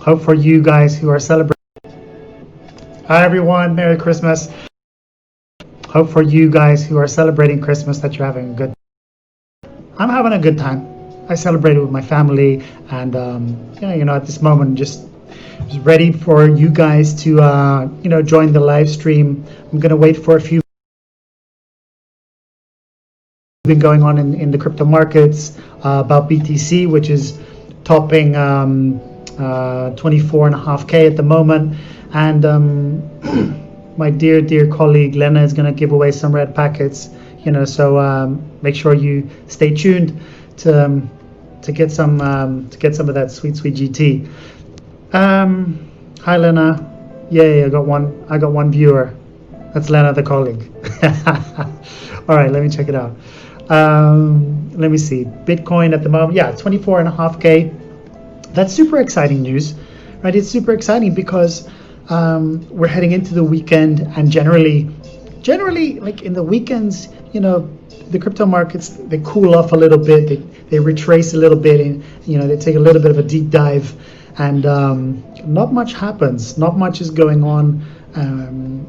Hope for you guys who are celebrating. Hi everyone, Merry Christmas. Hope for you guys who are celebrating Christmas that you're having a good. I'm having a good time. I celebrated with my family, and at this moment, just ready for you guys to join the live stream. I'm gonna wait for a few. Been going on in the crypto markets about BTC, which is topping 24.5K at the moment, and my dear colleague Lena is going to give away some red packets, so make sure you stay tuned to get some of that sweet GT. Hi Lena. Yay, I got one viewer. That's Lena, the colleague. All right, let me check it out. Let me see. Bitcoin at the moment, 24.5K. That's super exciting news, right? It's super exciting because we're heading into the weekend, and generally, like in the weekends, the crypto markets, they cool off a little bit. They retrace a little bit, and they take a little bit of a deep dive, and not much happens. Not much is going on.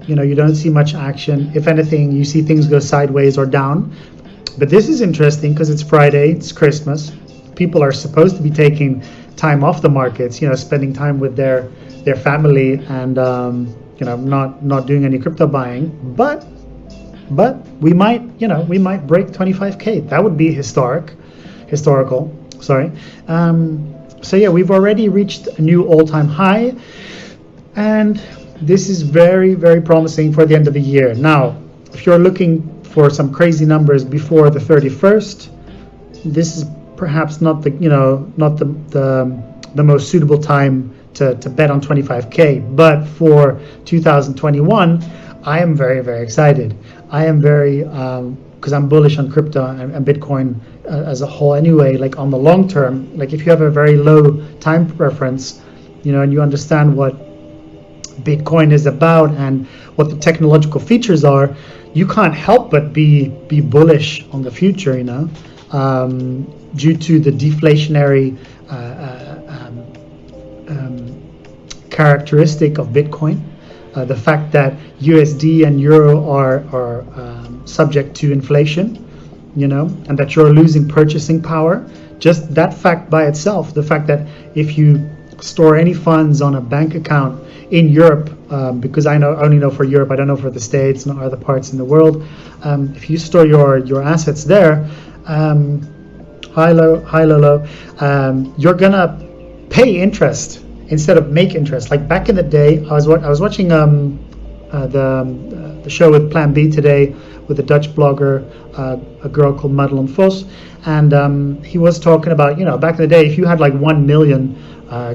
You don't see much action. If anything, you see things go sideways or down. But this is interesting because it's Friday, it's Christmas. People are supposed to be taking time off the markets, spending time with their family, and not doing any crypto buying. But we might break 25K. That would be historical. Sorry. We've already reached a new all-time high, and this is very, very promising for the end of the year. Now, if you're looking for some crazy numbers before the 31st, this is perhaps not the most suitable time to bet on 25K. But for 2021, I am very, very excited. I am very because I'm bullish on crypto and Bitcoin as a whole anyway. Like on the long term, like if you have a very low time preference, and you understand what Bitcoin is about and what the technological features are, you can't help but be bullish on the future, due to the deflationary characteristic of Bitcoin, the fact that USD and Euro are subject to inflation, and that you're losing purchasing power. Just that fact by itself, the fact that if you store any funds on a bank account in Europe, because I only know for Europe, I don't know for the States and other parts in the world. If you store your assets there, hi Lolo, you're gonna pay interest instead of make interest. Like back in the day, I was watching the show with Plan B today with a Dutch blogger, a girl called Madelon Vos, and he was talking about back in the day, if you had like 1 million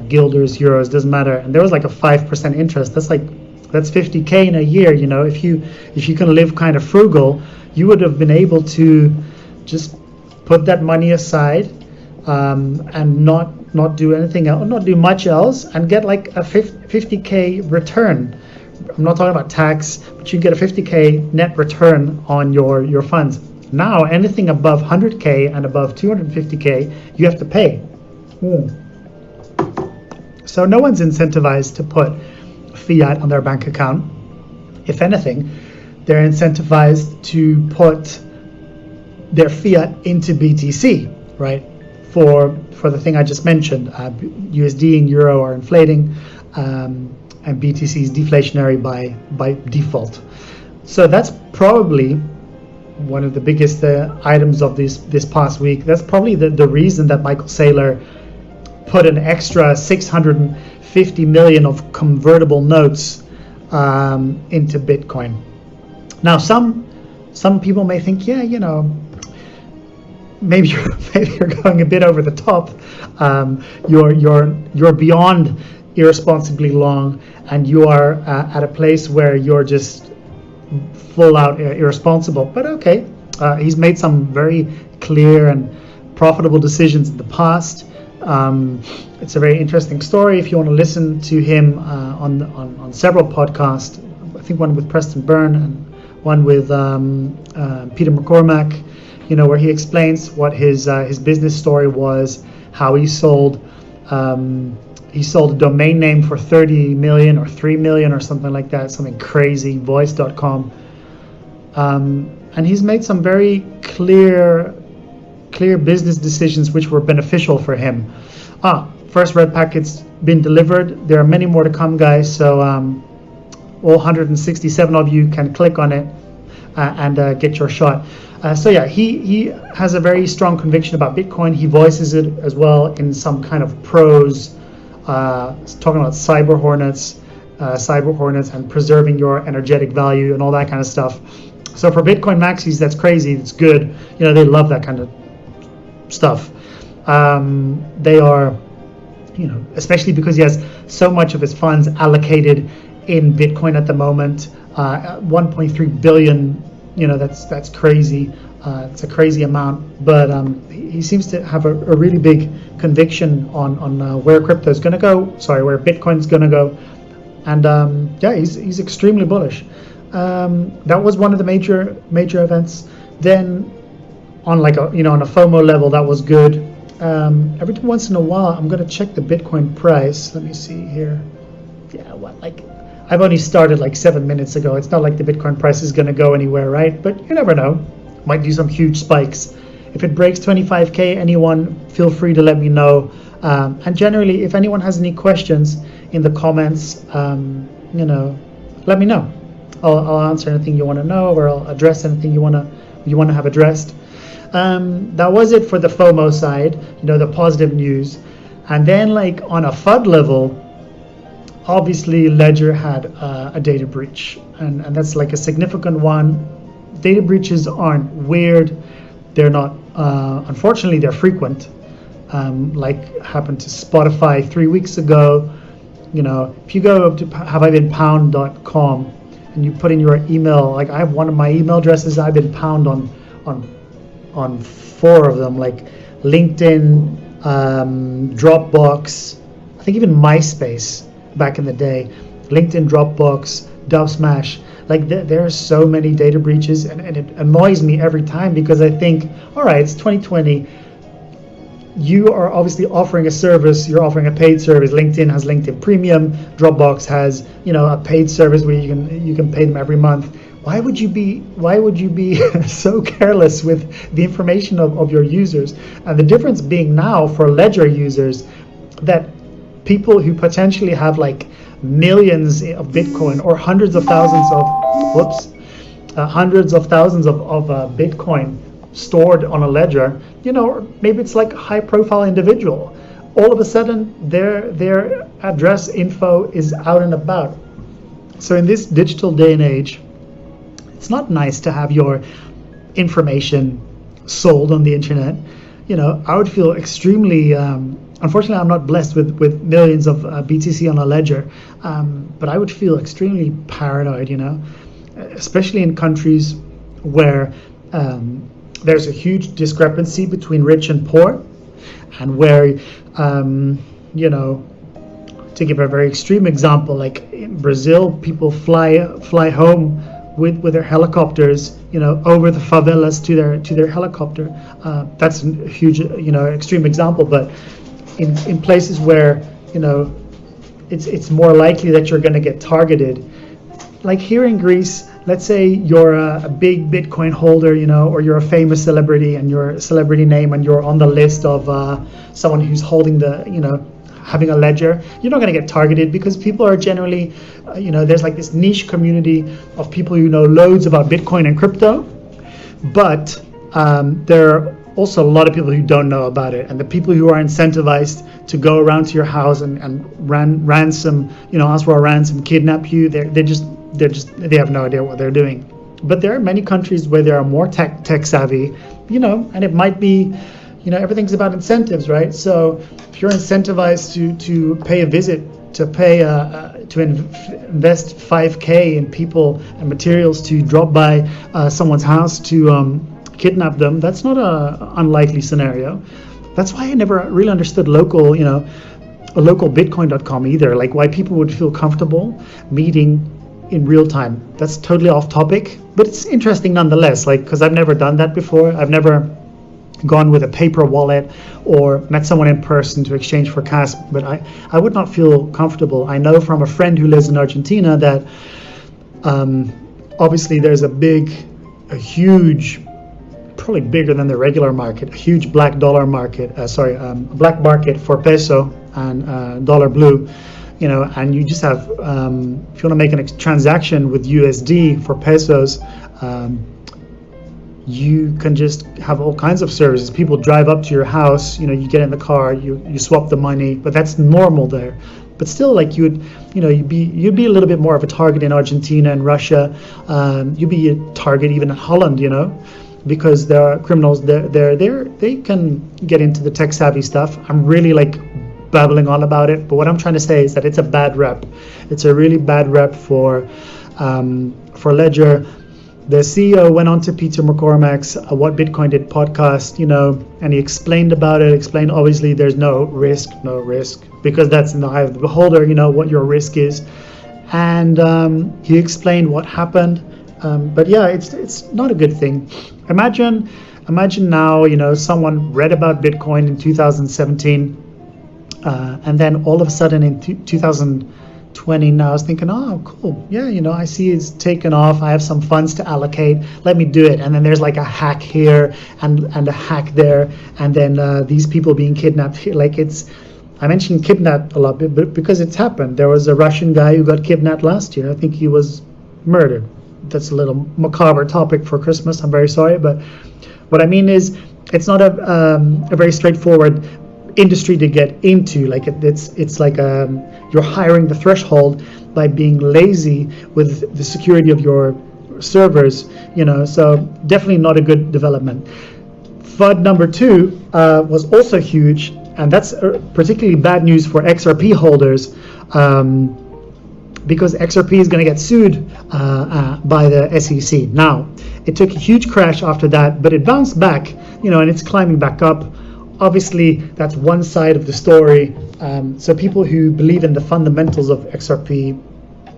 guilders, euros, doesn't matter, and there was like a 5% interest. That's 50K in a year. If you can live kind of frugal, you would have been able to just put that money aside, and not do anything else, not do much else, and get like a 50K return. I'm not talking about tax, but you get a 50K net return on your funds. Now anything above 100K and above 250K, you have to pay. So no one's incentivized to put fiat on their bank account. If anything, they're incentivized to put their fiat into BTC, right? For the thing I just mentioned, USD and Euro are inflating, and BTC is deflationary by default. So that's probably one of the biggest items of this past week. That's probably the reason that Michael Saylor put an extra 650 million of convertible notes into Bitcoin. Now, some people may think, maybe you're going a bit over the top. You're beyond irresponsibly long, and you are at a place where you're just full out irresponsible. But okay, he's made some very clear and profitable decisions in the past. It's a very interesting story. If you want to listen to him on several podcasts, I think one with Preston Byrne and one with Peter McCormack, where he explains what his business story was, how he sold He sold a domain name for 30 million or 3 million or something like that, something crazy, voice.com. And he's made some very clear business decisions which were beneficial for him. First red packet's been delivered. There are many more to come, guys. So all 167 of you can click on it and get your shot. So yeah, he has a very strong conviction about Bitcoin. He voices it as well in some kind of prose, talking about cyber hornets and preserving your energetic value and all that kind of stuff. So for Bitcoin maxis, that's crazy. It's good. They love that kind of stuff. They are, especially because he has so much of his funds allocated in Bitcoin at the moment. 1.3 billion. That's crazy. It's a crazy amount, but he seems to have a really big conviction on where crypto is going to go. Where Bitcoin is going to go, and he's extremely bullish. That was one of the major events. Then on on a FOMO level, that was good. Every once in a while, I'm going to check the Bitcoin price. Let me see here. I've only started 7 minutes ago. It's not like the Bitcoin price is going to go anywhere, right? But you never know. Might do some huge spikes. If it breaks 25K, anyone, feel free to let me know. And generally, if anyone has any questions in the comments, let me know. I'll answer anything you want to know, or I'll address anything you want to have addressed. That was it for the FOMO side, the positive news. And then on a FUD level, obviously Ledger had a data breach, and that's a significant one. Data breaches aren't weird. They're not, unfortunately, they're frequent. Happened to Spotify 3 weeks ago. If you go to haveibeenpound.com and you put in your email, I have one of my email addresses. I've been pound on 4 of them, LinkedIn, Dropbox, I think even MySpace back in the day, LinkedIn, Dropbox, Dubsmash. There are so many data breaches, and it annoys me every time, because I think, all right, it's 2020. You are obviously offering a service. You're offering a paid service. LinkedIn has LinkedIn Premium. Dropbox has a paid service where you can pay them every month. Why would you be so careless with the information of your users? And the difference being now for Ledger users, that people who potentially have millions of Bitcoin or hundreds of thousands of Bitcoin stored on a ledger, or maybe it's a high profile individual. All of a sudden their address info is out and about. So in this digital day and age, it's not nice to have your information sold on the internet. I would feel extremely, unfortunately I'm not blessed with millions of BTC on a ledger, but I would feel extremely paranoid, especially in countries where there's a huge discrepancy between rich and poor, and where, to give a very extreme example, in Brazil, people fly home with their helicopters, over the favelas to their helicopter. That's a huge, extreme example, but in places where, it's more likely that you're going to get targeted. Here in Greece, let's say you're a big Bitcoin holder, or you're a famous celebrity and you're a celebrity name and you're on the list of someone who's holding having a ledger. You're not going to get targeted, because people are generally, there's this niche community of people who know loads about Bitcoin and crypto, but there are also a lot of people who don't know about it, and the people who are incentivized to go around to your house and ransom, ask for a ransom, kidnap you. They have no idea what they're doing. But there are many countries where they are more tech savvy, and it might be, everything's about incentives, right? So if you're incentivized to pay a visit, to invest 5K in people and materials to drop by someone's house to kidnap them, that's not a unlikely scenario. That's why I never really understood local Bitcoin.com either, why people would feel comfortable meeting in real time. That's totally off topic, but it's interesting nonetheless, because I've never done that before. I've never gone with a paper wallet or met someone in person to exchange for cash, but I would not feel comfortable. I know from a friend who lives in Argentina that obviously there's a huge, probably bigger than the regular market, a huge black dollar market, black market for peso and dollar blue, and you just have, if you want to make a transaction with USD for pesos, you can just have all kinds of services. People drive up to your house, you get in the car, you swap the money, but that's normal there. But still, like you'd be a little bit more of a target in Argentina and Russia. You'd be a target even in Holland, because there are criminals they can get into the tech savvy stuff. I'm really babbling on about it, but what I'm trying to say is that it's a bad rep. It's a really bad rep for Ledger. The CEO went on to Peter McCormack's What Bitcoin Did podcast, and he explained about it, obviously there's no risk, because that's in the eye of the beholder, what your risk is. And he explained what happened. But yeah, it's not a good thing. Imagine now, someone read about Bitcoin in 2017, and then all of a sudden in 2020 now is thinking, oh, cool, yeah, I see it's taken off. I have some funds to allocate. Let me do it. And then there's like a hack here and a hack there, and then these people being kidnapped here. I mentioned kidnapped a lot, but because it's happened. There was a Russian guy who got kidnapped last year. I think he was murdered. That's a little macabre topic for Christmas. I'm very sorry, but what I mean is it's not a very straightforward industry to get into. It's like you're hiring the threshold by being lazy with the security of your servers. So definitely not a good development. FUD number 2 was also huge, and that's particularly bad news for XRP holders. Because XRP is going to get sued by the SEC. Now, it took a huge crash after that, but it bounced back, and it's climbing back up. Obviously, that's one side of the story. So people who believe in the fundamentals of XRP,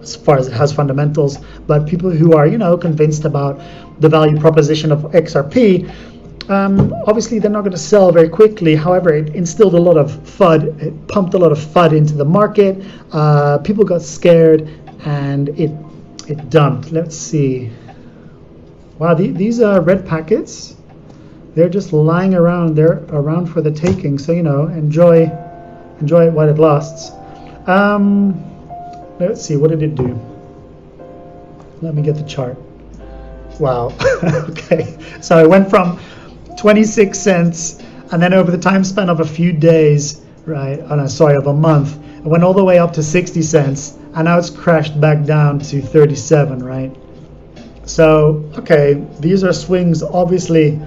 as far as it has fundamentals, but people who are, convinced about the value proposition of XRP, obviously they're not going to sell very quickly. However, it instilled a lot of FUD. It pumped a lot of FUD into the market. People got scared, and it dumped. Let's see. Wow, these are red packets. They're just lying around. They're around for the taking. So enjoy it while it lasts. Let's see. What did it do? Let me get the chart. Wow. Okay. So it went from 26 cents, and then over the time span of a few days, right? Of a month, it went all the way up to 60 cents, and now it's crashed back down to 37, right? So, okay, these are swings, obviously,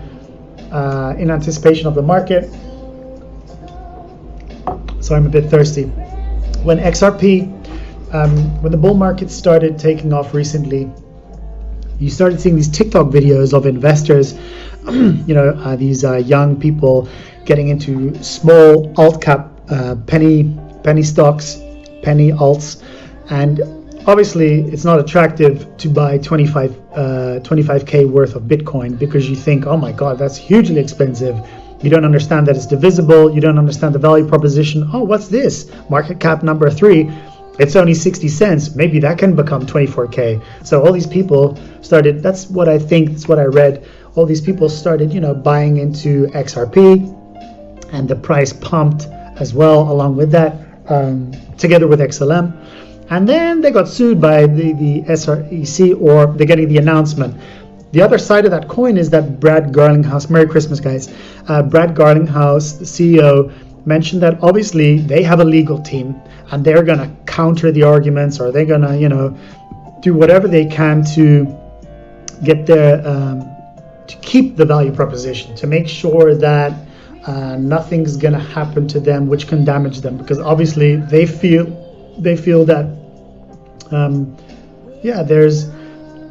in anticipation of the market. So I'm a bit thirsty. When XRP, when the bull market started taking off recently, you started seeing these TikTok videos of investors, these young people getting into small alt cap, penny stocks, penny alts, and obviously it's not attractive to buy 25k worth of Bitcoin, because you think, oh my God, that's hugely expensive. You don't understand that it's divisible. You don't understand the value proposition. Oh, what's this? Market cap number 3. It's only 60 cents. Maybe that can become 24k. So all these people started, that's what I read. All these people started, buying into XRP, and the price pumped as well along with that, together with XLM. And then they got sued by the SEC, or they're getting the announcement. The other side of that coin is that Brad Garlinghouse, Merry Christmas, guys. Brad Garlinghouse, the CEO, mentioned that obviously they have a legal team, and they're going to counter the arguments, or they're going to, do whatever they can to get their, to keep the value proposition, to make sure that nothing's going to happen to them which can damage them, because obviously they feel that,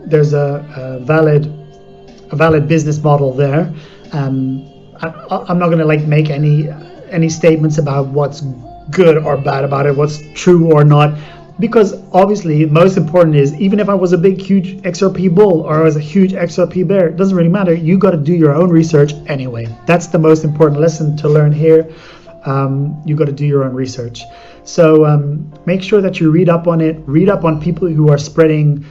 there's a valid business model there. I'm not going to make any statements about what's good or bad about it, what's true or not. because obviously most important is, even if I was a big huge XRP bull or I was a huge XRP bear, it doesn't really matter. You got to do your own research anyway. That's the most important lesson to learn here. You got to do your own research. So make sure that you read up on it. Read up on people who are spreading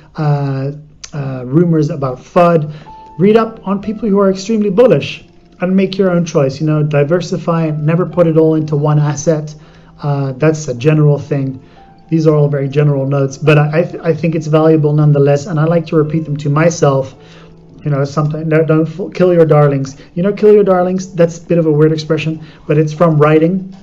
rumors about FUD. Read up on people who are extremely bullish, and make your own choice. You know, diversify. Never put it all into one asset. That's a general thing. These are all very general notes, but I think it's valuable nonetheless, and I like to repeat them to myself. You know, sometimes don't kill your darlings. You know, kill your darlings. That's a bit of a weird expression, but it's from writing,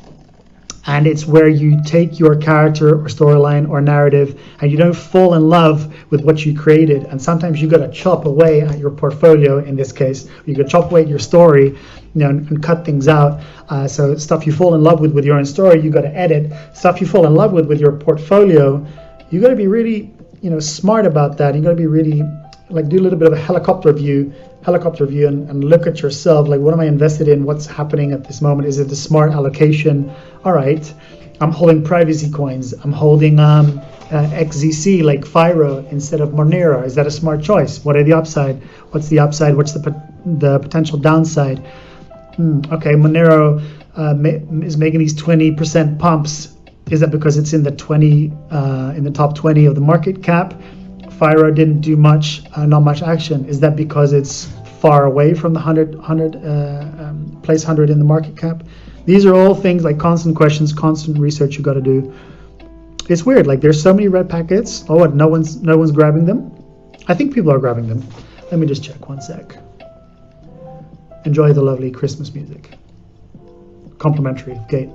and it's where you take your character or storyline or narrative, and you don't fall in love with what you created. And sometimes you got to chop away at your portfolio. In this case, you got to chop away at your story, you know, and cut things out. So stuff you fall in love with your own story, you got to edit. Stuff you fall in love with your portfolio, you got to be really, you know, smart about that. You got to be really, like, do a little bit of a helicopter view and look at yourself. Like, what am I invested in? What's happening at this moment? Is it a smart allocation? All right, I'm holding privacy coins. I'm holding XZC like FIRO instead of Monero. Is that a smart choice? What are the upside? What's the upside? What's the potential downside? Okay, Monero is making these 20% pumps. Is that because it's in the top 20 of the market cap? FIRO didn't do much, not much action. Is that because it's far away from the 100 place 100 in the market cap? These are all things, like, constant questions, constant research you got to do. It's weird. Like, there's so many red packets. Oh, what? No one's grabbing them? I think people are grabbing them. Let me just check 1 sec. Enjoy the lovely Christmas music. Complimentary gate.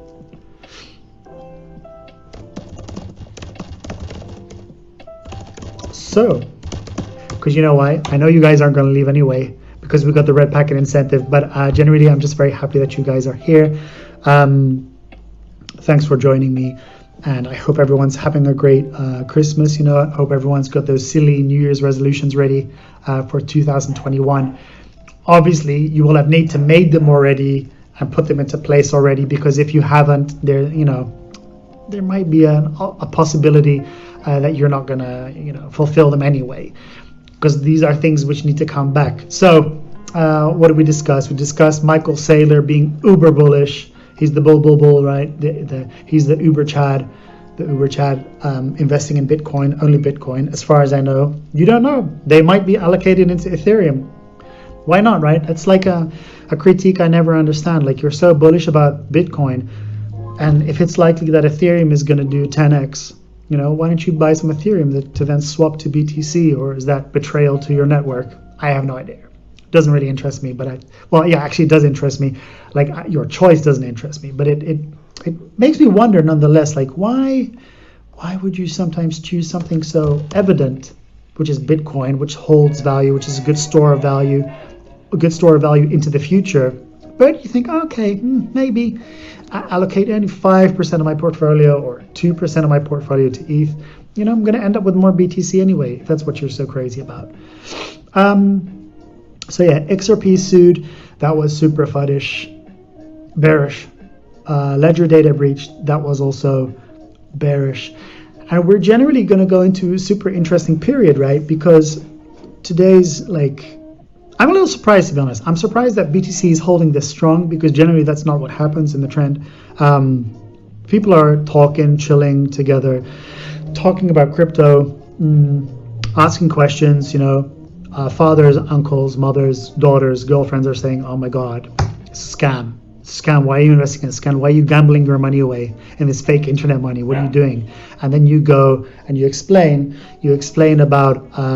So, because you know why? I know you guys aren't going to leave anyway, because we got the red packet incentive, but generally I'm just very happy that you guys are here. Thanks for joining me, and I hope everyone's having a great Christmas. You know, I hope everyone's got those silly New Year's resolutions ready for 2021. Obviously, you will have need to made them already and put them into place already, because if you haven't, there might be a possibility that you're not gonna, fulfill them anyway, because these are things which need to come back. So what did we discuss? We discussed Michael Saylor being uber bullish. He's the bull, right? He's the Uber Chad, investing in Bitcoin, only Bitcoin. As far as I know, you don't know. They might be allocated into Ethereum. Why not, right? It's like a critique I never understand. Like, you're so bullish about Bitcoin, and if it's likely that Ethereum is going to do 10x, why don't you buy some Ethereum to then swap to BTC? Or is that betrayal to your network? I have no idea. It doesn't really interest me, but actually it does interest me. Like, your choice doesn't interest me, but it makes me wonder nonetheless, like, why would you sometimes choose something so evident, which is Bitcoin, which holds value, which is a good store of value into the future, but you think, okay, maybe I allocate only 5% of my portfolio or 2% of my portfolio to ETH. I'm going to end up with more BTC anyway, if that's what you're so crazy about. So yeah, XRP sued. That was super fuddish, bearish. Ledger data breach. That was also bearish. And we're generally going to go into a super interesting period, right? Because today's, I'm a little surprised, to be honest. I'm surprised that BTC is holding this strong, because generally that's not what happens in the trend. People are talking, chilling together, talking about crypto, asking questions, fathers, uncles, mothers, daughters, girlfriends are saying, oh my God, it's a scam. Scam. Why are you investing in a scam? Why are you gambling your money away in this fake internet money? What are you doing? And then you go and you explain about how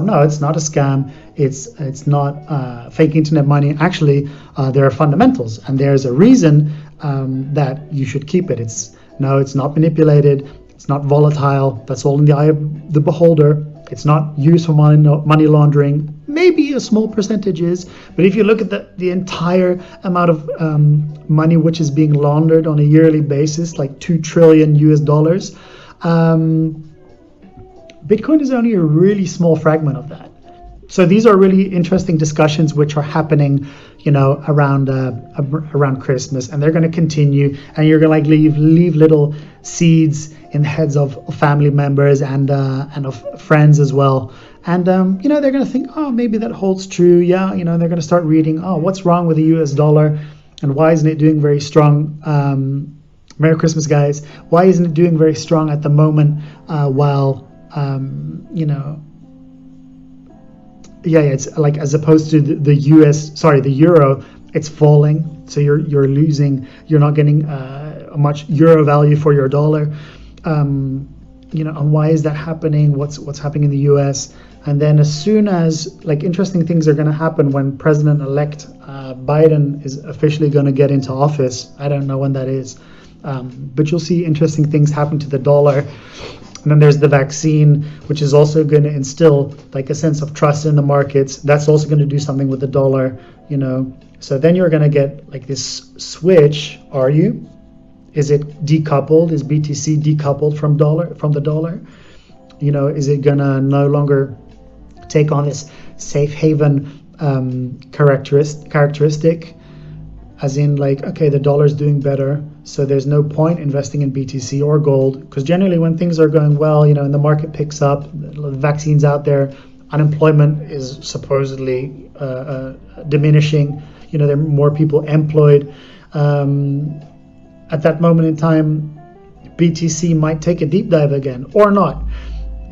no, it's not a scam. It's not fake internet money. Actually, there are fundamentals, and there's a reason that you should keep it. It's not manipulated. It's not volatile. That's all in the eye of the beholder. It's not used for money laundering. Maybe a small percentage is, but if you look at the entire amount of money which is being laundered on a yearly basis, like $2 trillion US, Bitcoin is only a really small fragment of that. So these are really interesting discussions which are happening, around Christmas, and they're going to continue. And you're going to like leave little seeds in the heads of family members and of friends as well. And they're going to think, oh, maybe that holds true. Yeah, they're going to start reading, oh, what's wrong with the U.S. dollar, and why isn't it doing very strong? Merry Christmas, guys. Why isn't it doing very strong at the moment? While it's like, as opposed to the euro, it's falling. So you're losing. You're not getting much euro value for your dollar. And why is that happening? What's happening in the U.S.? And then as soon as interesting things are going to happen when President-elect Biden is officially going to get into office. I don't know when that is, but you'll see interesting things happen to the dollar. And then there's the vaccine, which is also going to instill a sense of trust in the markets. That's also going to do something with the dollar, So then you're going to get this switch. Are you? Is it decoupled? Is BTC decoupled from the dollar? Is it going to no longer take on this safe haven characteristic? As in, okay, the dollar's doing better, so there's no point investing in BTC or gold, because generally when things are going well, and the market picks up, the vaccine's out there, unemployment is supposedly diminishing, there are more people employed. At that moment in time, BTC might take a deep dive again, or not.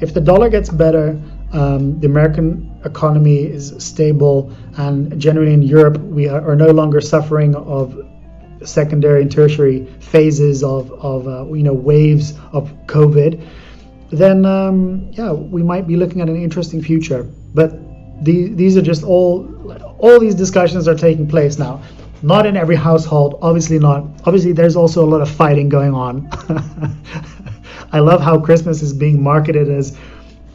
If the dollar gets better, the American economy is stable, and generally in Europe we are no longer suffering of secondary and tertiary phases of waves of COVID, then we might be looking at an interesting future. But these are just all these discussions are taking place now. Not in every household, obviously not. Obviously there's also a lot of fighting going on. I love how Christmas is being marketed as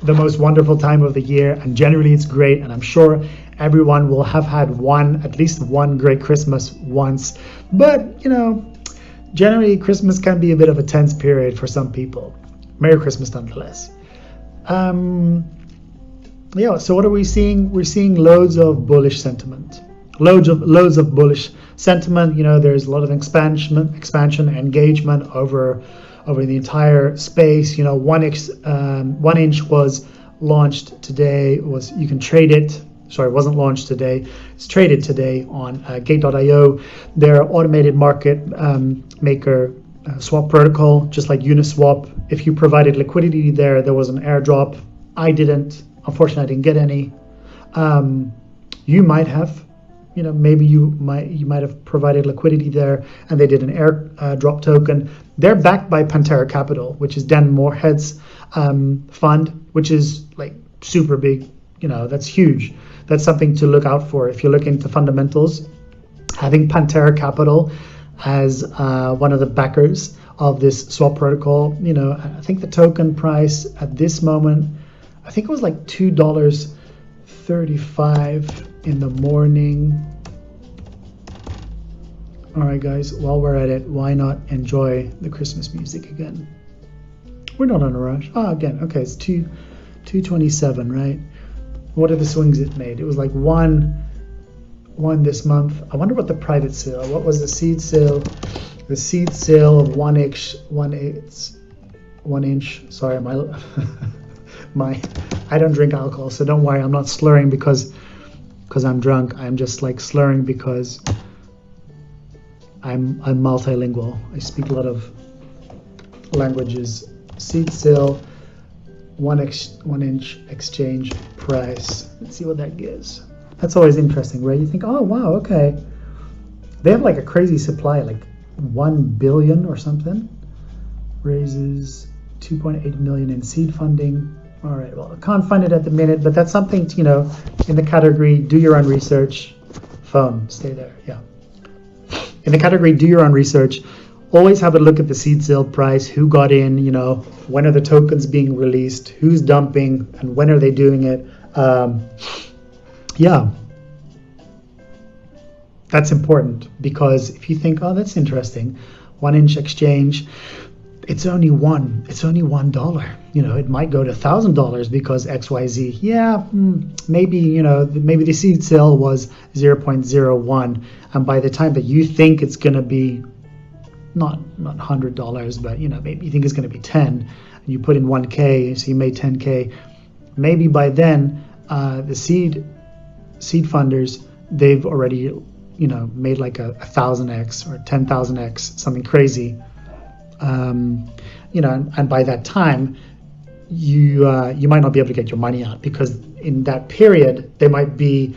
the most wonderful time of the year, and generally it's great, and I'm sure everyone will have had at least one great Christmas once. But generally Christmas can be a bit of a tense period for some people. Merry Christmas nonetheless. So what are we seeing? We're seeing loads of bullish sentiment. Loads of bullish sentiment. There's a lot of expansion, engagement over the entire space. 1 inch was launched today. You can trade it. Sorry, it wasn't launched today. It's traded today on Gate.io. Their automated market maker swap protocol, just like Uniswap. If you provided liquidity there was an airdrop. I didn't. Unfortunately, I didn't get any. You might have. Maybe you might have provided liquidity there, and they did an airdrop token. They're backed by Pantera Capital, which is Dan Moorhead's fund, which is super big. That's huge. That's something to look out for if you look into fundamentals. Having Pantera Capital as one of the backers of this swap protocol, I think the token price at this moment, I think it was $2.35 in the morning. All right, guys, while we're at it, why not enjoy the Christmas music again? We're not on a rush. Again, okay, it's 227, right? What are the swings it made? It was one this month. I wonder what the private sale, what was the seed sale? The seed sale of 1 inch, 1 inch. Sorry, I don't drink alcohol, so don't worry, I'm not slurring because I'm drunk. I'm just slurring because I'm multilingual. I speak a lot of languages. Seed sale, 1 inch exchange price. Let's see what that gives. That's always interesting, right? You think, oh wow, okay. They have a crazy supply, 1 billion or something. Raises 2.8 million in seed funding. All right, well, I can't find it at the minute, but that's something to, in the category, do your own research. Phone, stay there, yeah. In the category, do your own research. Always have a look at the seed sale price, who got in, when are the tokens being released, who's dumping, and when are they doing it. That's important, because if you think, oh, that's interesting, 1 inch exchange, it's only $1. You know, it might go to $1,000 because XYZ. Yeah, maybe, you know, maybe the seed sale was 0.01, and by the time that you think it's going to be not $100, but, you know, maybe you think it's going to be 10, and you put in 1K, so you made 10K. Maybe by then the seed funders, they've already, you know, made like a 1,000x or 10,000x, something crazy. You know, and by that time, you might not be able to get your money out, because in that period they might be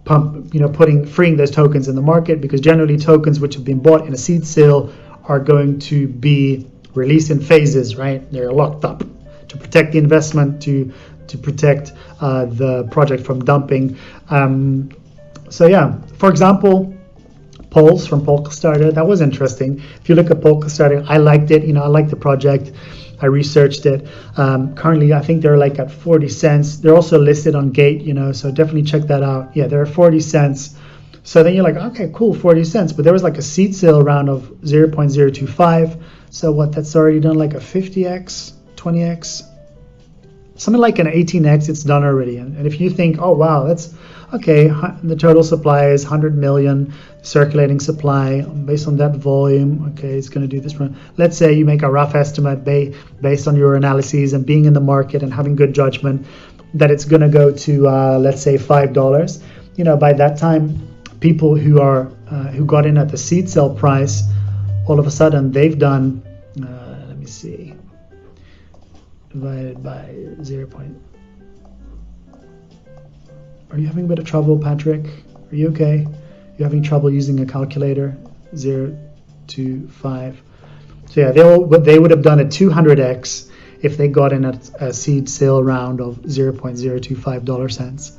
freeing those tokens in the market, because generally tokens which have been bought in a seed sale are going to be released in phases, right? They're locked up to protect the investment, to protect the project from dumping. So yeah, for example, polls from Polkastarter, that was interesting. If you look at Polkastarter, I liked it. You know, I liked the project. I researched it. Currently, I think they're like at 40 cents. They're also listed on Gate, you know, so definitely check that out. Yeah, they're 40 cents. So then you're like, okay, cool, 40 cents. But there was like a seed sale round of 0.025. So what, that's already done like a 50x, 20x, something like an 18x, it's done already. And if you think, oh, wow, that's okay, the total supply is 100 million circulating supply based on that volume. Okay, it's going to do this run. Let's say you make a rough estimate based on your analyses and being in the market and having good judgment that it's going to go to, let's say, $5. You know, by that time, people who got in at the seed sale price, all of a sudden they've done, let me see, divided by 0. Are you having a bit of trouble, Patrick? Are you okay? You're having trouble using a calculator? 0 to 5. So yeah, they would have done a 200x if they got in at a seed sale round of $0.025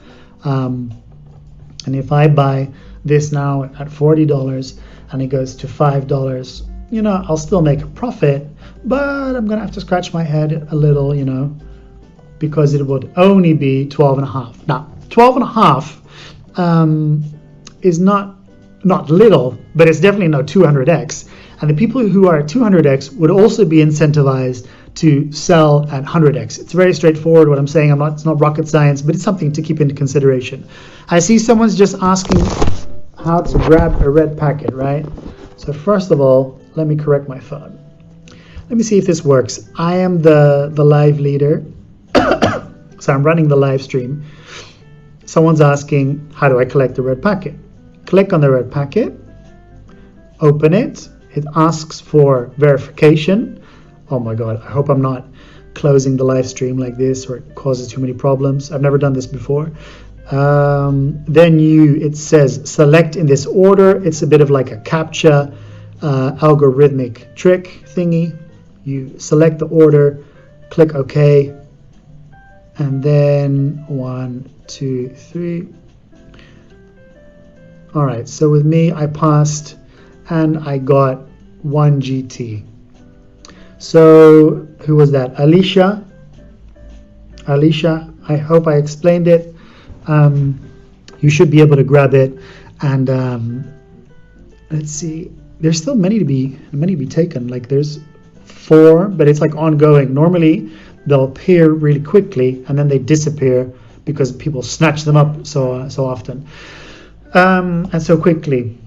and if I buy this now at $40 and it goes to $5, you know, I'll still make a profit, but I'm gonna have to scratch my head a little, you know, because it would only be 12.5. Now, 12.5 is not little, but it's definitely not 200x. And the people who are at 200x would also be incentivized to sell at 100x. It's very straightforward what I'm saying. It's not rocket science, but it's something to keep into consideration. I see someone's just asking how to grab a red packet, right? So first of all, let me correct my phone. Let me see if this works. I am the live leader, so I'm running the live stream. Someone's asking, how do I collect the red packet? Click on the red packet, open it. It asks for verification. Oh my God, I hope I'm not closing the live stream like this or it causes too many problems. I've never done this before. Then it says select in this order. It's a bit of like a CAPTCHA algorithmic trick thingy. You select the order, click OK, and then 1, 2, 3. All right, so with me, I passed and I got 1 GT. So who was that? Alicia, I hope I explained it. You should be able to grab it. And let's see, there's still many to be taken. Like there's 4, but it's like ongoing. Normally they'll appear really quickly and then they disappear because people snatch them up so often and so quickly.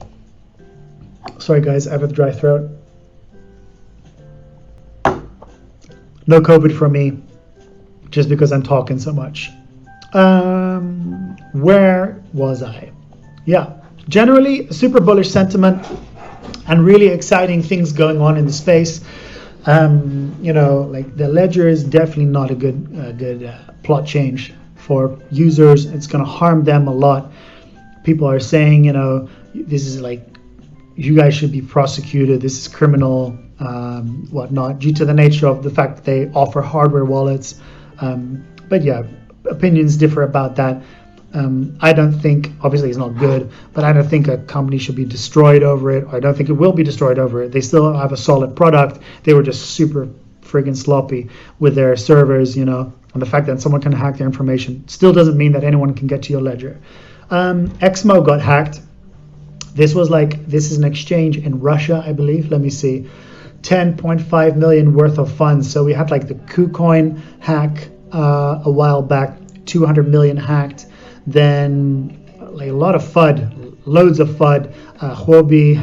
Sorry guys, I have a dry throat. No COVID for me, just because I'm talking so much. Where was I? Yeah, generally super bullish sentiment and really exciting things going on in the space. You know, like the ledger is definitely not a good plot change for users. It's going to harm them a lot. People are saying, you know, this is like, you guys should be prosecuted. This is criminal, whatnot, due to the nature of the fact that they offer hardware wallets. But yeah, opinions differ about that. I don't think, obviously it's not good, but I don't think a company should be destroyed over it, or I don't think it will be destroyed over it. They still have a solid product. They were just super friggin' sloppy with their servers, you know, and the fact that someone can hack their information still doesn't mean that anyone can get to your ledger. Exmo got hacked. This is an exchange in Russia, I believe. Let me see. 10.5 million worth of funds. So we had like the KuCoin hack a while back, 200 million hacked. Then like a lot of FUD, loads of FUD. Huobi,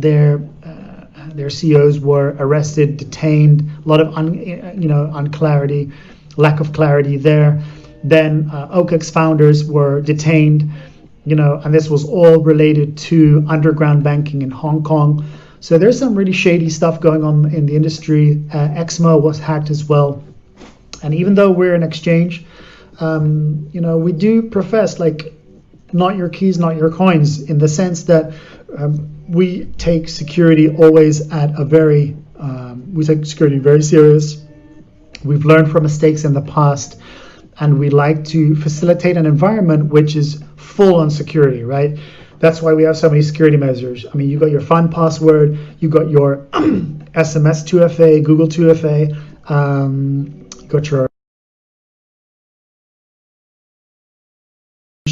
their CEOs were arrested, detained. A lot of unclarity, lack of clarity there. Then OKEX founders were detained, and this was all related to underground banking in Hong Kong. So there's some really shady stuff going on in the industry. XMO was hacked as well. And even though we're an exchange, we do profess like not your keys, not your coins, in the sense that we take security always at we take security very serious. We've learned from mistakes in the past, and we like to facilitate an environment which is full on security, right? That's why we have so many security measures. I mean, you got your fund password, you got your SMS 2FA, Google 2FA, you got your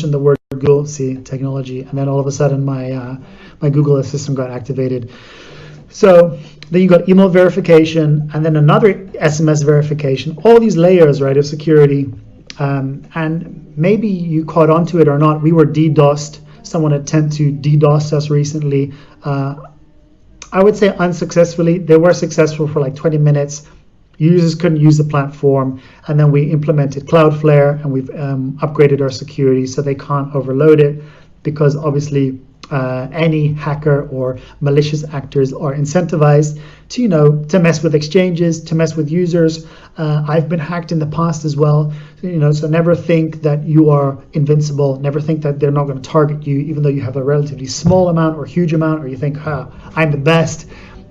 the word Google, see, technology, and then all of a sudden my Google Assistant got activated. So then you got email verification, and then another SMS verification, all these layers, right, of security. And maybe you caught onto it or not, we were DDoSed. Someone attempted to DDoS us recently. I would say unsuccessfully. They were successful for like 20 minutes. Users couldn't use the platform, and then we implemented Cloudflare, and we've upgraded our security so they can't overload it, because obviously any hacker or malicious actors are incentivized to mess with exchanges, to mess with users. I've been hacked in the past as well, so never think that you are invincible. Never think that they're not going to target you, even though you have a relatively small amount or huge amount, or you think, I'm the best,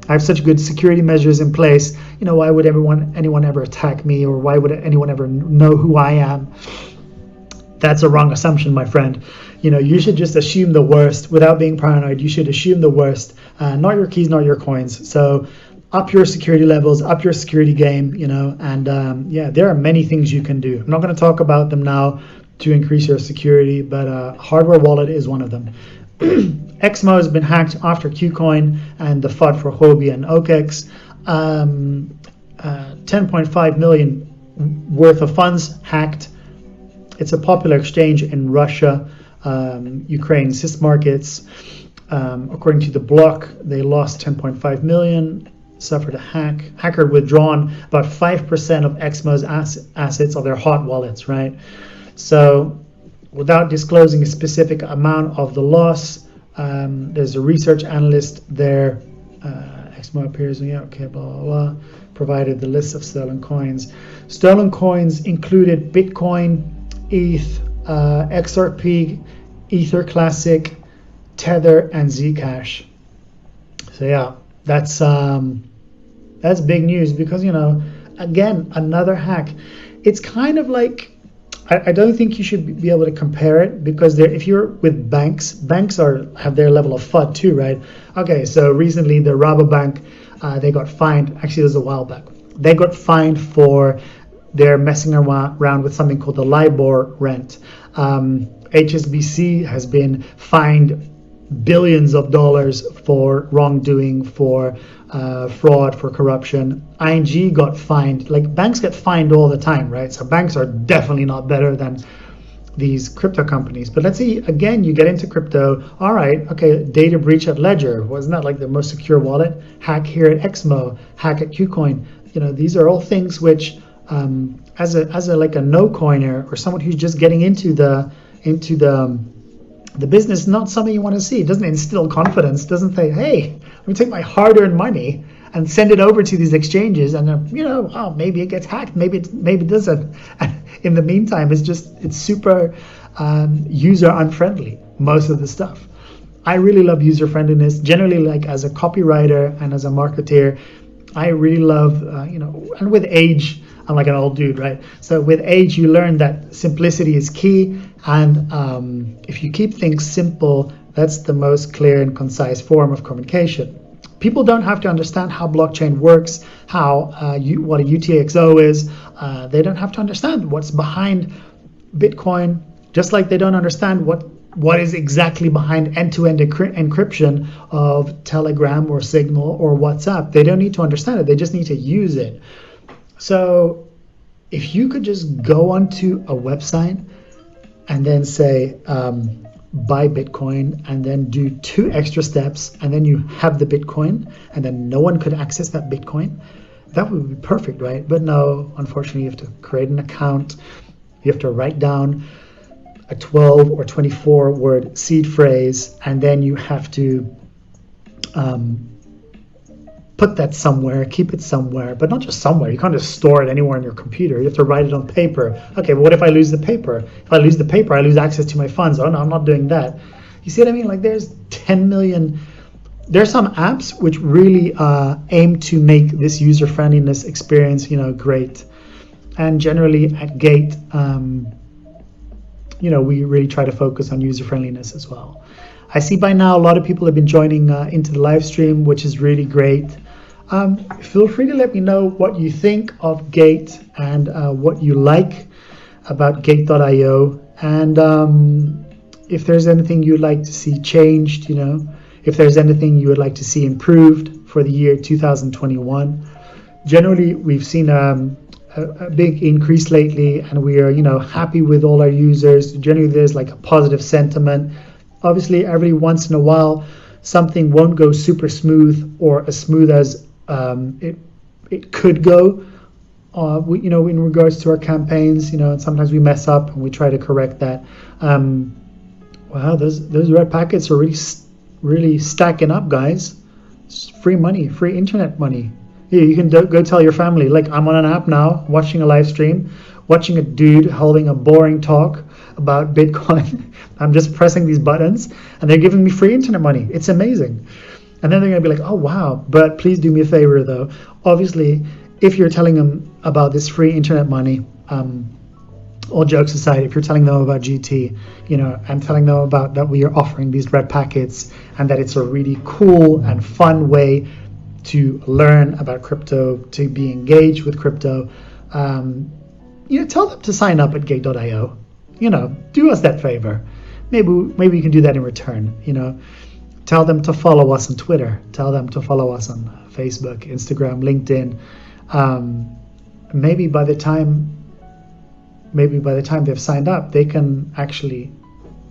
I have such good security measures in place, why would anyone ever attack me, or why would anyone ever know who I am? That's a wrong assumption, my friend. You should just assume the worst without being paranoid. You should assume the worst, not your keys, not your coins. So up your security levels, up your security game, and there are many things you can do. I'm not going to talk about them now to increase your security, but hardware wallet is one of them. XMO has been hacked after KuCoin and the FUD for Huobi and OKEX. 10.5 million worth of funds hacked. It's a popular exchange in Russia, Ukraine, CIS markets. According to the block, they lost 10.5 million, suffered a hack. Hacker withdrawn about 5% of XMO's assets of their hot wallets, right? So without disclosing a specific amount of the loss, there's a research analyst there. XMO appears, blah, blah, blah, provided the list of stolen coins. Stolen coins included Bitcoin, ETH, XRP, Ether Classic, Tether, and Zcash. So that's big news, because again, another hack. It's kind of like, I don't think you should be able to compare it, because if you're with banks have their level of FUD too, right? Okay, so recently the Rabobank, they got fined. Actually, it was a while back. They got fined for their messing around with something called the LIBOR rent. HSBC has been fined billions of dollars for wrongdoing, for fraud, for corruption. ING got fined. Like, banks get fined all the time, right? So banks are definitely not better than these crypto companies. But let's say, again, you get into crypto. All right, okay, data breach at Ledger. Wasn't that like the most secure wallet? Hack here at XMO, hack at KuCoin. These are all things which, as a like a no coiner, or someone who's just getting into the business, not something you want to see. It doesn't instill confidence. It doesn't say, hey, let me take my hard-earned money and send it over to these exchanges, and maybe it ges hacked, maybe it doesn't. In the meantime, it's super user unfriendly, most of the stuff. I really love user friendliness. Generally, like as a copywriter and as a marketer, I really love and with age, I'm like an old dude, right? So with age, you learn that simplicity is key, and if you keep things simple, that's the most clear and concise form of communication. People don't have to understand how blockchain works, what a UTXO is. They don't have to understand what's behind Bitcoin, just like they don't understand what what is exactly behind end-to-end encryption of Telegram or Signal or WhatsApp. They don't need to understand it. They just need to use it. So if you could just go onto a website and then say, buy Bitcoin, and then do 2 extra steps, and then you have the Bitcoin, and then no one could access that Bitcoin, that would be perfect, right? But no, unfortunately, you have to create an account. You have to write down a 12 or 24 word seed phrase, and then you have to put that somewhere, keep it somewhere, but not just somewhere. You can't just store it anywhere on your computer. You have to write it on paper. Okay, but what if I lose the paper? If I lose the paper, I lose access to my funds. Oh no, I'm not doing that. You see what I mean? Like there's 10 million. There's some apps which really aim to make this user friendliness experience, great. And generally at Gate, we really try to focus on user friendliness as well. I see by now a lot of people have been joining into the live stream, which is really great. Feel free to let me know what you think of Gate and what you like about Gate.io, and if there's anything you'd like to see changed, if there's anything you would like to see improved for the year 2021. Generally, we've seen a big increase lately, and we are, happy with all our users. Generally, there's like a positive sentiment. Obviously, every once in a while, something won't go super smooth or as smooth as it could go. In regards to our campaigns, and sometimes we mess up and we try to correct that. Wow, those red packets are really stacking up, guys. It's free money, free internet money. Yeah, you can go tell your family, like, I'm on an app now, watching a live stream, watching a dude holding a boring talk about Bitcoin. I'm just pressing these buttons and they're giving me free internet money. It's amazing. And then they're going to be like, oh, wow. But please do me a favor, though. Obviously, if you're telling them about this free internet money, all jokes aside, if you're telling them about GT, and telling them about that we are offering these red packets and that it's a really cool and fun way to learn about crypto, to be engaged with crypto, tell them to sign up at Gate.io. Do us that favor. Maybe you can do that in return. Tell them to follow us on Twitter. Tell them to follow us on Facebook, Instagram, LinkedIn. Maybe by the time they've signed up, they can actually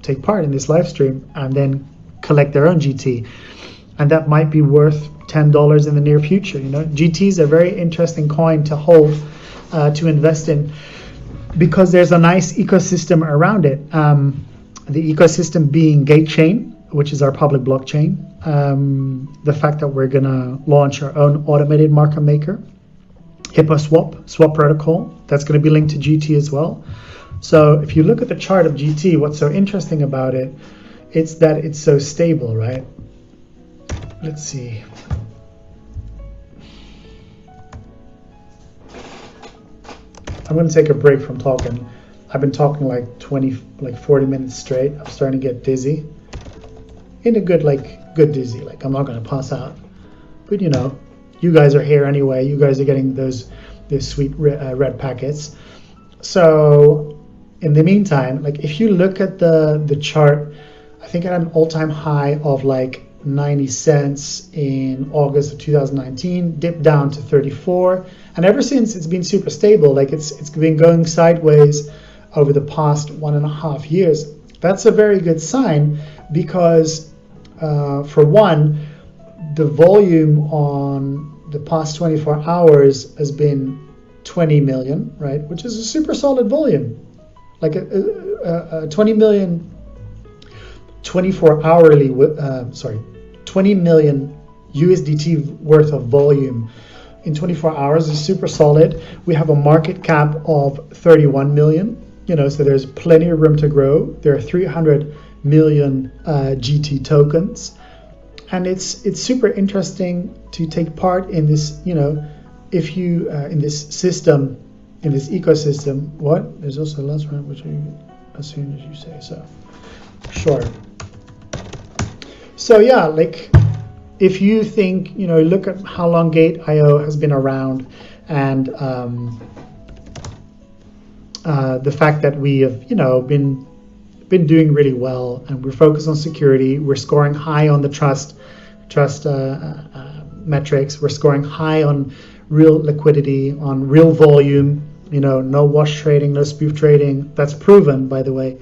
take part in this live stream and then collect their own GT, and that might be worth $10 in the near future. GT is a very interesting coin to hold, to invest in, because there's a nice ecosystem around it. The ecosystem being Gate Chain, which is our public blockchain. The fact that we're gonna launch our own automated market maker, HIPAA swap protocol, that's going to be linked to GT as well. So if you look at the chart of GT, what's so interesting about it, it's that it's so stable, right? Let's see. I'm going to take a break from talking. I've been talking like 40 minutes straight. I'm starting to get dizzy. In a good dizzy. Like, I'm not going to pass out. But you guys are here anyway. You guys are getting those sweet red packets. So in the meantime, like, if you look at the chart, I think at an all-time high of like 90 cents in August of 2019, dipped down to 34, and ever since it's been super stable. Like, it's been going sideways over the past 1.5 years. That's a very good sign, because for one, the volume on the past 24 hours has been 20 million, right? Which is a super solid volume. Like a 20 million 20 million USDT worth of volume in 24 hours is super solid. We have a market cap of 31 million, so there's plenty of room to grow. There are 300 million GT tokens. And it's super interesting to take part in this, if you, in this system, in this ecosystem. What? There's also a last round, which as soon as you say so. Sure. So yeah, like, if you think, look at how long Gate.io has been around, and the fact that we have, been been doing really well, and we're focused on security. We're scoring high on the trust metrics. We're scoring high on real liquidity, on real volume. No wash trading, no spoof trading. That's proven, by the way.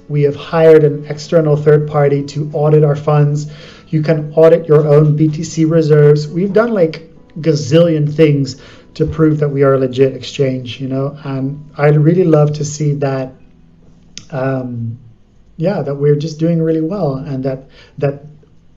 We have hired an external third party to audit our funds. You can audit your own BTC reserves. We've done like gazillion things to prove that we are a legit exchange, and I'd really love to see that, that we're just doing really well, and that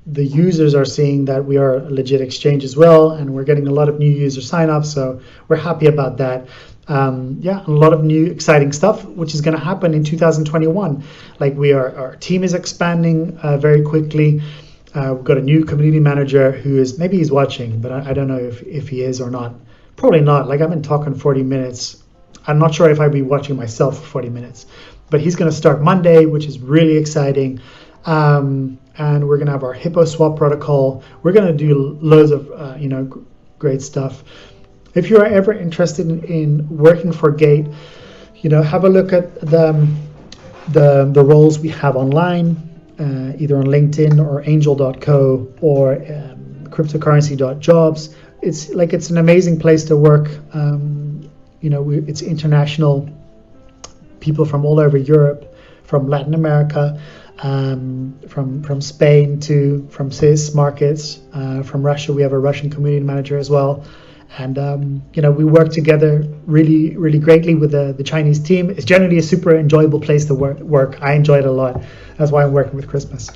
the users are seeing that we are a legit exchange as well, and we're getting a lot of new user signups, so we're happy about that. A lot of new exciting stuff, which is going to happen in 2021. Like our team is expanding very quickly. We've got a new community manager who is, maybe he's watching, but I don't know if he is or not. Probably not. Like, I've been talking 40 minutes. I'm not sure if I'd be watching myself for 40 minutes, but he's going to start Monday, which is really exciting. And we're going to have our Hippo swap protocol. We're going to do loads of, great stuff. If you are ever interested in working for Gate, have a look at the roles we have online, either on LinkedIn or angel.co or cryptocurrency.jobs. It's an amazing place to work. It's international, people from all over Europe, from Latin America, from Spain from CIS markets, from Russia. We have a Russian community manager as well. And, we work together really, really greatly with the Chinese team. It's generally a super enjoyable place to work. I enjoy it a lot. That's why I'm working with Christmas.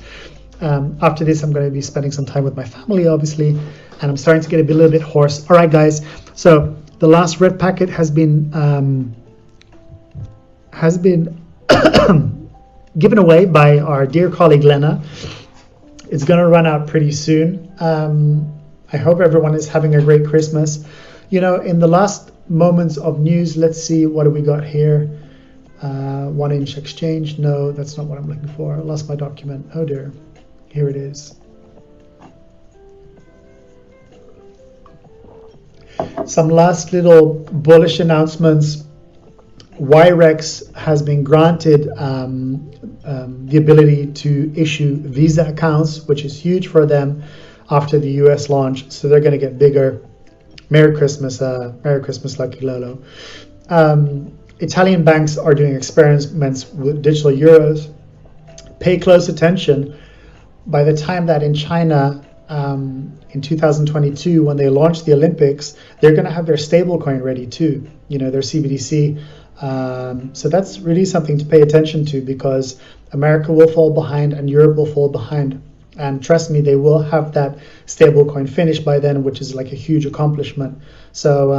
After this, I'm going to be spending some time with my family, obviously, and I'm starting to get a little bit hoarse. All right, guys. So the last red packet has been given away by our dear colleague Lena. It's going to run out pretty soon. I hope everyone is having a great Christmas. In the last moments of news, let's see, what do we got here? 1-inch exchange. No, that's not what I'm looking for. I lost my document. Oh dear. Here it is. Some last little bullish announcements. Wirex has been granted the ability to issue Visa accounts, which is huge for them after the US launch. So they're going to get bigger. Merry Christmas, Lucky Lolo. Italian banks are doing experiments with digital euros. Pay close attention. By the time that in China, in 2022, when they launch the Olympics, they're going to have their stablecoin ready too, their CBDC. So that's really something to pay attention to, because America will fall behind and Europe will fall behind. And trust me, they will have that stablecoin finished by then, which is like a huge accomplishment. So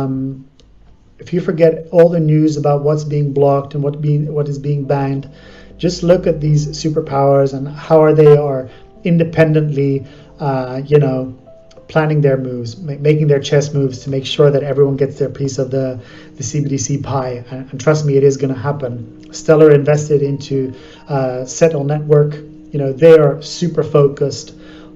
if you forget all the news about what's being blocked and what is being banned, just look at these superpowers and how they are independently, planning their moves, making their chess moves to make sure that everyone gets their piece of the CBDC pie. And trust me, it is going to happen. Stellar invested into Settle Network. They are super focused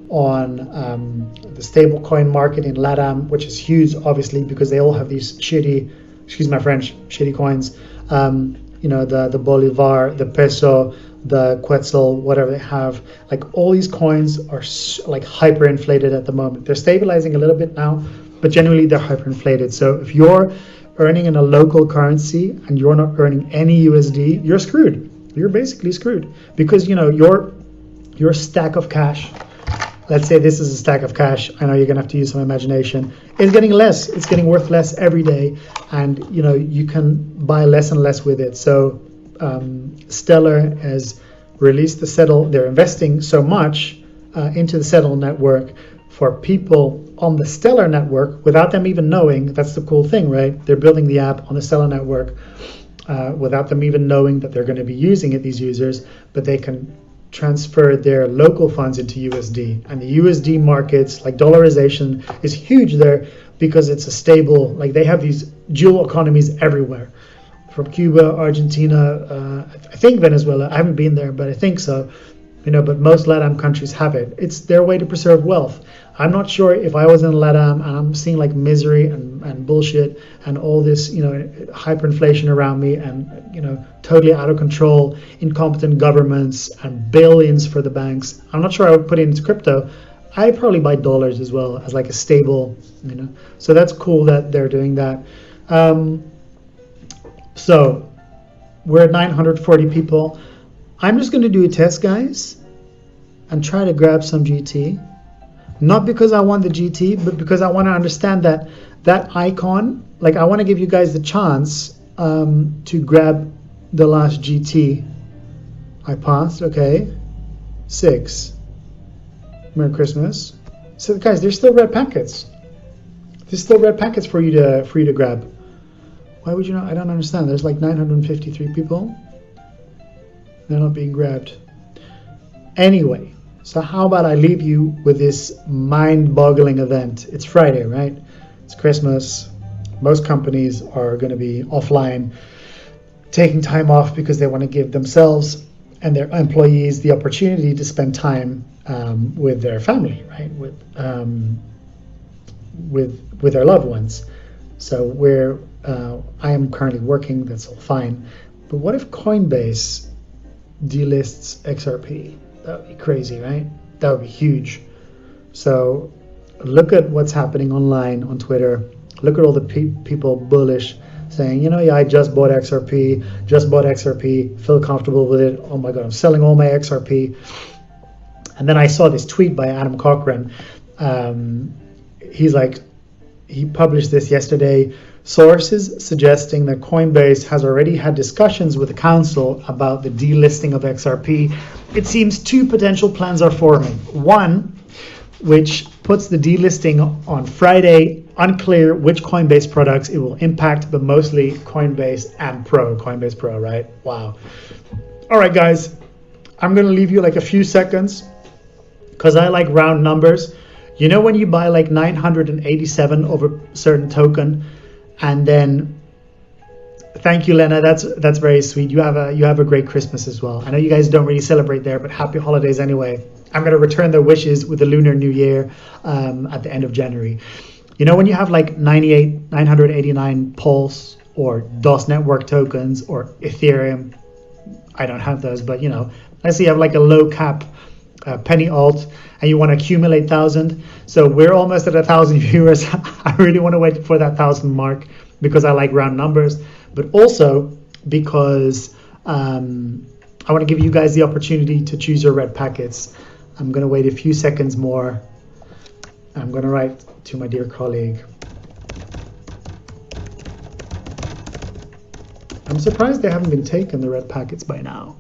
on the stablecoin market in LATAM, which is huge, obviously, because they all have these shitty, excuse my French, shitty coins. The Bolivar, the Peso, the Quetzal, whatever they have. Like, all these coins are like hyperinflated at the moment. They're stabilizing a little bit now, but generally they're hyperinflated. So if you're earning in a local currency and you're not earning any USD, you're screwed. You're basically screwed, because your stack of cash, let's say this is a stack of cash, I know you're gonna have to use some imagination, it's getting less, it's getting worth less every day, and you can buy less and less with it. So Stellar has released the Settle. They're investing so much into the Settle network for people on the Stellar network without them even knowing. That's the cool thing, right? They're building the app on the Stellar network without them even knowing that they're going to be using it, these users, but they can transfer their local funds into USD. And the USD markets, like dollarization, is huge there because it's a stable, like they have these dual economies everywhere. From Cuba, Argentina, I think Venezuela. I haven't been there, but I think so. but most LATAM countries have it. It's their way to preserve wealth. I'm not sure if I was in LATAM and I'm seeing like misery and bullshit and all this, hyperinflation around me and, totally out of control, incompetent governments and billions for the banks. I'm not sure I would put it into crypto. I'd probably buy dollars as well as like a stable, So that's cool that they're doing that. So we're at 940 people. I'm just going to do a test, guys, and try to grab some GT. Not because I want the GT, but because I want to understand that icon. Like, I want to give you guys the chance to grab the last GT. I passed, okay. 6. Merry Christmas. So, guys, there's still red packets. There's still red packets for you to grab. Why would you not? I don't understand. There's like 953 people. They're not being grabbed. Anyway, so how about I leave you with this mind-boggling event? It's Friday, right? It's Christmas. Most companies are going to be offline, taking time off because they want to give themselves and their employees the opportunity to spend time with their family, right? With their loved ones. So I am currently working. That's all fine. But what if Coinbase delists XRP? That would be crazy, right? That would be huge. So look at what's happening online on Twitter. Look at all the people bullish saying, yeah, I just bought XRP, feel comfortable with it. Oh my God, I'm selling all my XRP. And then I saw this tweet by Adam Cochran. He published this yesterday. Sources suggesting that Coinbase has already had discussions with the council about the delisting of XRP. It seems 2 potential plans are forming. One, which puts the delisting on Friday, unclear which Coinbase products it will impact, but mostly Coinbase Pro, right? Wow. All right, guys, I'm going to leave you like a few seconds because I like round numbers. When you buy like 987 of a certain token, and then, thank you, Lena. That's very sweet. You have a great Christmas as well. I know you guys don't really celebrate there, but happy holidays anyway. I'm going to return their wishes with the Lunar New Year at the end of January. When you have like 989 Pulse or DOS Network tokens or Ethereum, I don't have those, but let's say you have like a low cap penny alt and you want to accumulate 1,000. So we're almost at 1,000 viewers. I really want to wait for that 1,000 mark because I like round numbers, but also because I want to give you guys the opportunity to choose your red packets. I'm going to wait a few seconds more. I'm going to write to my dear colleague. I'm surprised they haven't been taken, the red packets, by now.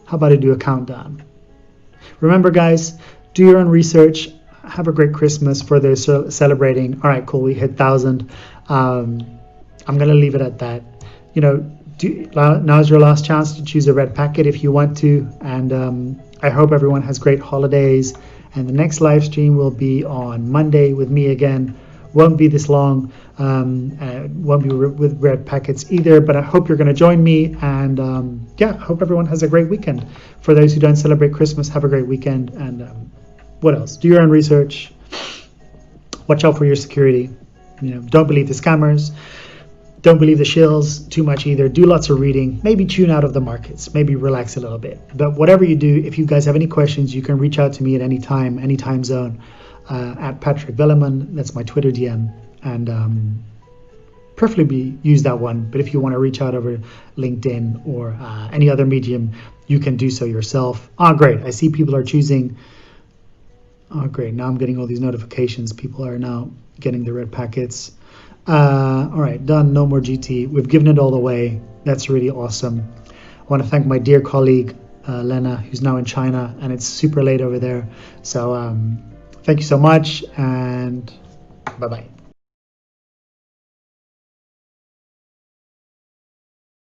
How about I do a countdown? Remember, guys, do your own research. Have a great Christmas for those celebrating. All right, cool. We hit 1,000. I'm going to leave it at that. Now's your last chance to choose a red packet if you want to. And I hope everyone has great holidays. And the next live stream will be on Monday with me again. Won't be this long. Won't be with red packets either. But I hope you're going to join me. And hope everyone has a great weekend. For those who don't celebrate Christmas, have a great weekend. And what else? Do your own research. Watch out for your security. Don't believe the scammers. Don't believe the shills too much either. Do lots of reading. Maybe tune out of the markets. Maybe relax a little bit. But whatever you do, if you guys have any questions, you can reach out to me at any time zone. At Patrick Velleman. That's my Twitter DM. And preferably use that one. But if you want to reach out over LinkedIn or any other medium, you can do so yourself. Great. I see people are choosing. Great. Now I'm getting all these notifications. People are now getting the red packets. All right, done. No more GT. We've given it all away. That's really awesome. I want to thank my dear colleague, Lena, who's now in China, and it's super late over there. So thank you so much, and bye-bye.